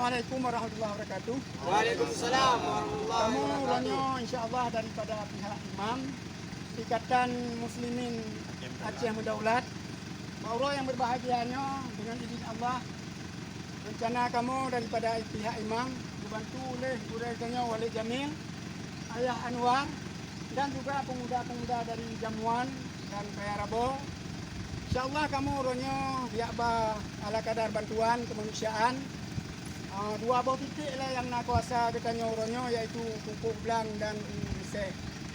Assalamualaikum warahmatullahi wabarakatuh. Waalaikumsalam warahmatullahi Kamu wabarakatuh. ulanyo insyaAllah daripada pihak imam Ikatan Muslimin Aceh Mendaulat. Allah yang berbahagianya dengan izin Allah, rencana kamu daripada pihak imam dibantu oleh Guru Walid Jamil, Ayah Anwar, dan juga pemuda-pemuda dari Jamuan dan Kaya Rabo. InsyaAllah kamu ulanyo biakba ala kadar bantuan kemanusiaan. Dua buah titik lah yang nak kuasa katanya orangnya, iaitu Pupuk Belang dan Reseh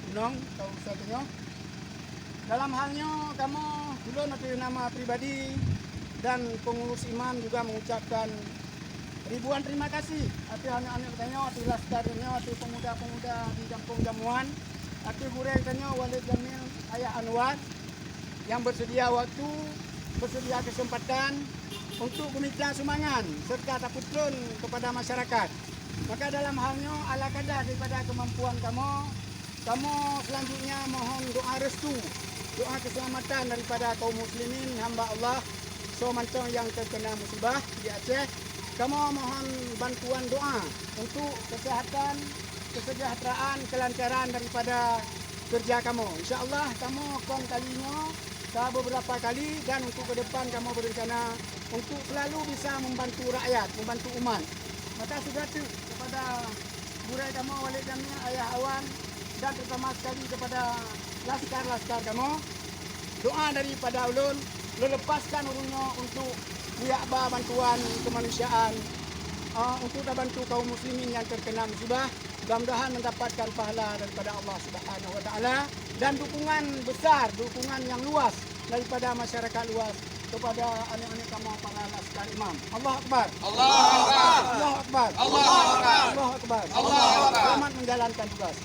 Gunung atau usahanya. Dalam halnya kamu ulun atas nama pribadi dan pengurus imam juga mengucapkan ribuan terima kasih atas anak-anak katanya, atas laskarnya, atas pemuda-pemuda di Kampung Jamuan, atas guru katanya Walid Jamil, Ayah Anwar yang bersedia waktu, bersedia kesempatan untuk meminta sumbangan serta taputrun kepada masyarakat. Maka dalam halnya ala kadar daripada kemampuan kamu selanjutnya mohon doa restu, doa keselamatan daripada kaum muslimin hamba Allah semua yang terkena musibah di Aceh. Kamu mohon bantuan doa untuk kesehatan, kesejahteraan, kelancaran daripada kerja kamu. InsyaAllah kamu akan kalinya beberapa kali, dan untuk ke depan kamu berencana untuk selalu bisa membantu rakyat, membantu umat. Maka sudah tu kepada burai kamu Walid Jamil, Ayah Awan, dan terutama sekali kepada laskar-laskar kamu, doa daripada ulun lepaskan urunnya untuk biakba bantuan kemanusiaan, untuk bantu kaum muslimin yang terkena musibah. Mudah-mudahan mendapatkan pahala daripada Allah Subhanahu Wa Taala dan dukungan besar, dukungan yang luas daripada masyarakat luas kepada anak-anak kamu para laskar imam. Allah Akbar. Allah Akbar. Allah Akbar. Allah Akbar. Allah Akbar. Allah Akbar. Selamat menjalankan tugas.